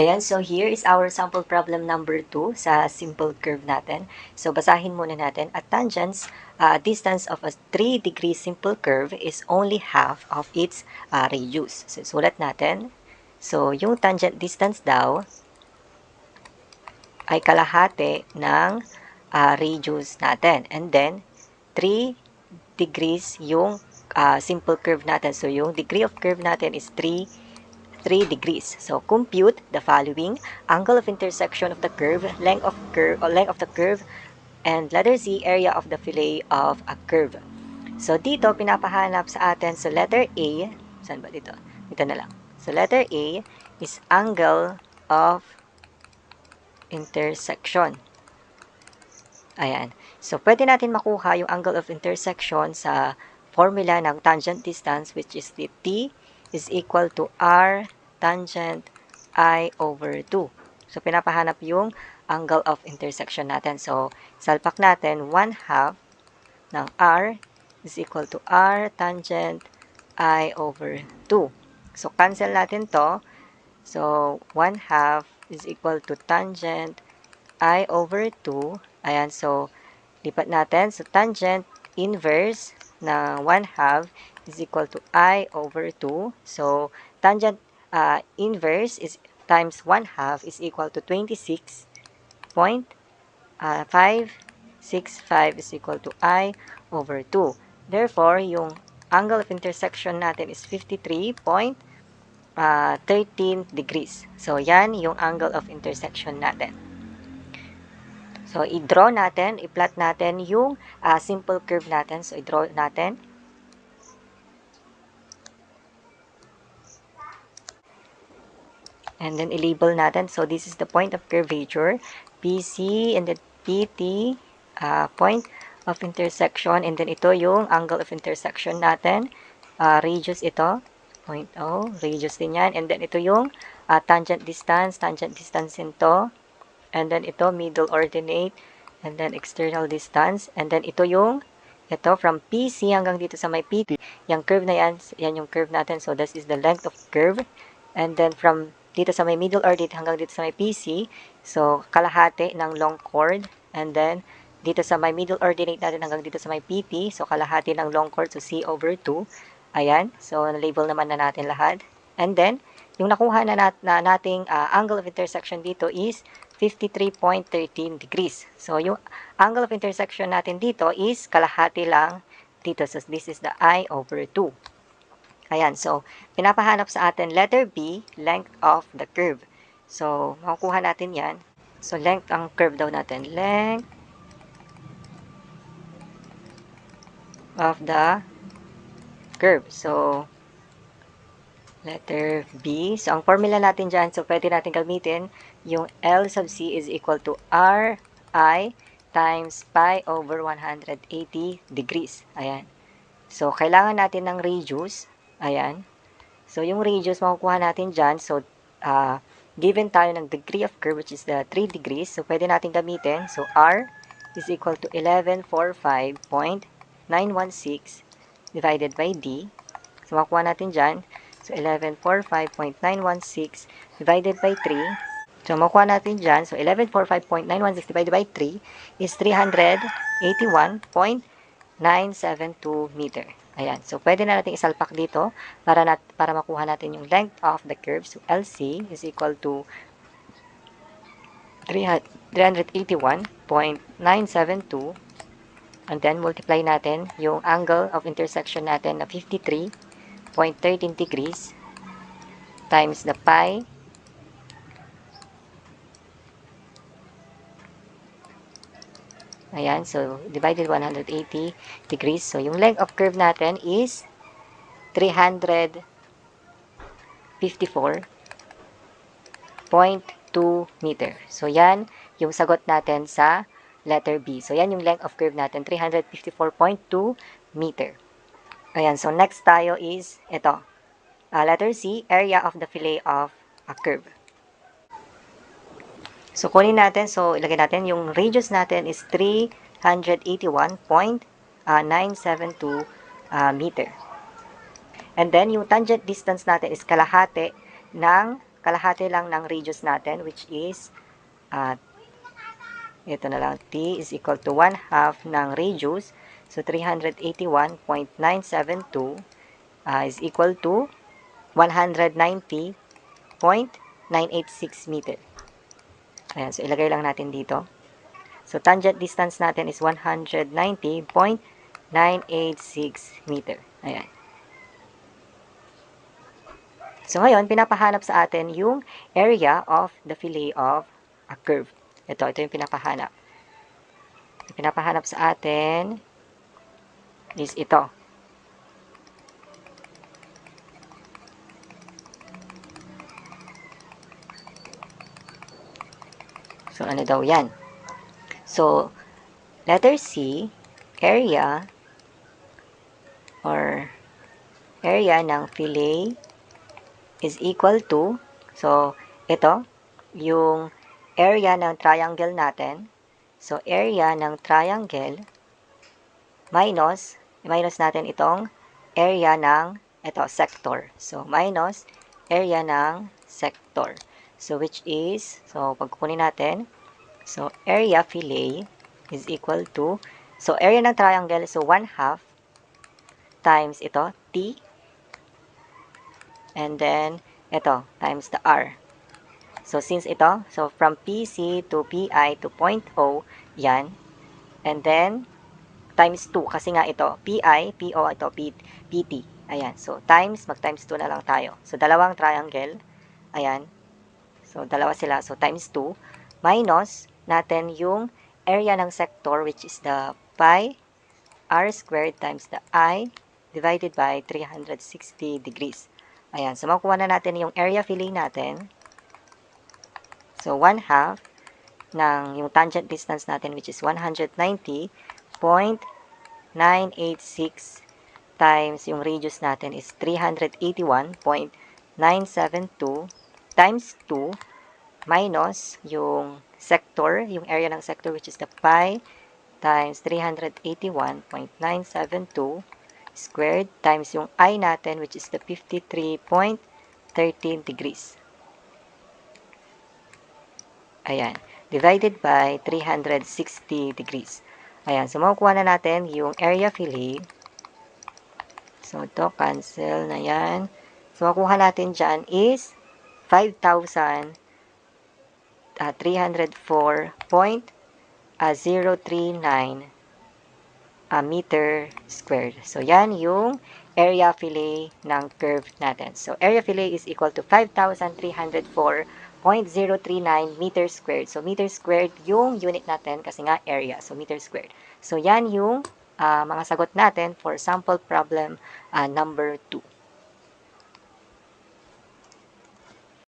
Ayan, so here is our sample problem number 2 sa simple curve natin. So basahin muna natin. At tangent's distance of a 3-degree simple curve is only half of its radius. So sulat natin. So yung tangent distance daw ay kalahati ng radius natin. And then 3 degrees yung simple curve natin. So yung degree of curve natin is 3 degrees. So compute the following: angle of intersection of the curve, length of the curve, and letter Z, area of the fillet of a curve. So dito pinapahanap sa atin sa letter A, saan ba dito? Dito na lang. So letter A is angle of intersection. Ayan. So pwede natin makuha yung angle of intersection sa formula ng tangent distance, which is the T is equal to R tangent I over 2. So, pinapahanap yung angle of intersection natin. So, salpak natin 1/2 ng R is equal to R tangent I over 2. So, cancel natin to. So, 1/2 is equal to tangent I over 2. Ayan, so, lipat natin. So, tangent inverse na 1/2 is equal to I over 2. So, tangent inverse is times 1/2 is equal to 26.565 is equal to I over 2. Therefore, yung angle of intersection natin is 53.13 degrees. So, yan yung angle of intersection natin. So, i-draw natin, i-plot natin yung simple curve natin. So, i-draw natin. And then, i-label natin. So, this is the point of curvature. PC and then PT, point of intersection. And then, ito yung angle of intersection natin. Radius ito. 0.0. Radius din yan. And then, ito yung tangent distance. Tangent distance ito. And then, ito, middle ordinate. And then, external distance. And then, ito yung from PC hanggang dito sa may PT. Yung curve na yan, yan yung curve natin. So, this is the length of curve. And then, from dito sa may middle ordinate hanggang dito sa may PC, so, kalahati ng long chord. And then, dito sa may middle ordinate natin hanggang dito sa may PT, so, kalahati ng long chord, so, C over 2. Ayan, so, na-label naman na natin lahat. And then, yung nakuha na nating angle of intersection dito is 53.13 degrees. So, yung angle of intersection natin dito is kalahati lang dito. So, this is the I over 2. Ayan, so, pinapahanap sa atin letter B, length of the curve. So, makukuha natin yan. So, length ang curve daw natin. Length of the curve. So, letter B. So, ang formula natin dyan, so, pwede natin gamitin yung L sub C is equal to RI times pi over 180 degrees. Ayan. So, kailangan natin ng radius. Ayan. So, yung radius, makukuha natin dyan. So, given tayo ng degree of curve, which is the 3 degrees. So, pwede natin gamitin. So, R is equal to 1145.916 divided by D. So, makukuha natin dyan. So, 1145.916 divided by 3. So, makukuha natin dyan. So, 1145.916 divided by 3 is 381.972 meter. Ayan. So, pwede na natin isalpak dito para makuha natin yung length of the curve. So, LC is equal to 381.972. And then, multiply natin yung angle of intersection natin na 53.13 degrees times the pi ayan, so divided 180 degrees. So, yung length of curve natin is 354.2 meter. So, yan yung sagot natin sa letter B. So, yan yung length of curve natin, 354.2 meter. Ayan, so next tayo is ito. Letter C, area of the fillet of a curve. So, kunin natin. So, ilagay natin. Yung radius natin is 381.972 meter. And then, yung tangent distance natin is kalahati ng kalahati lang ng radius natin, which is, ito na lang, t is equal to 1/2 ng radius. So, 381.972 is equal to 190.986 meter. Ayan, so ilagay lang natin dito. So, tangent distance natin is 190.986 meter. Ayan. So, ngayon, pinapahanap sa atin yung area of the fillet of a curve. Ito yung pinapahanap. Yung pinapahanap sa atin is ito. So, ano daw yan? So, letter C, area or area ng fillet is equal to, so, ito, yung area ng triangle natin. So, area ng triangle minus natin itong area ng, ito, sector. So, minus area ng sector. So, which is, so, pagkukunin natin, so, area fillet is equal to, so, area ng triangle, so, 1/2 times ito, t, and then, ito, times the r. So, since ito, so, from PC to PI to point O, yan, and then, times 2, kasi nga ito, PI, PO, ito, PT. Ayan, so, times, mag-times 2 na lang tayo. So, dalawang triangle, ayan, so, dalawa sila, so, times 2, minus natin yung area ng sector, which is the pi r squared times the I divided by 360 degrees. Ayan, so, makukuha na natin yung area fillet natin. So, 1/2 ng yung tangent distance natin, which is 190.986 times yung radius natin is 381.972 times 2 minus yung sector, yung area ng sector, which is the pi times 381.972 squared times yung I natin, which is the 53.13 degrees. Ayan. Divided by 360 degrees. Ayan. So, makukuha na natin yung area fillet. So, ito, cancel na yan. So, makukuha natin dyan is 5,304.039 meter squared. So, yan yung area fillet ng curve natin. So, area fillet is equal to 5,304.039 meter squared. So, meter squared yung unit natin kasi nga area. So, meter squared. So, yan yung mga sagot natin for sample problem number 2.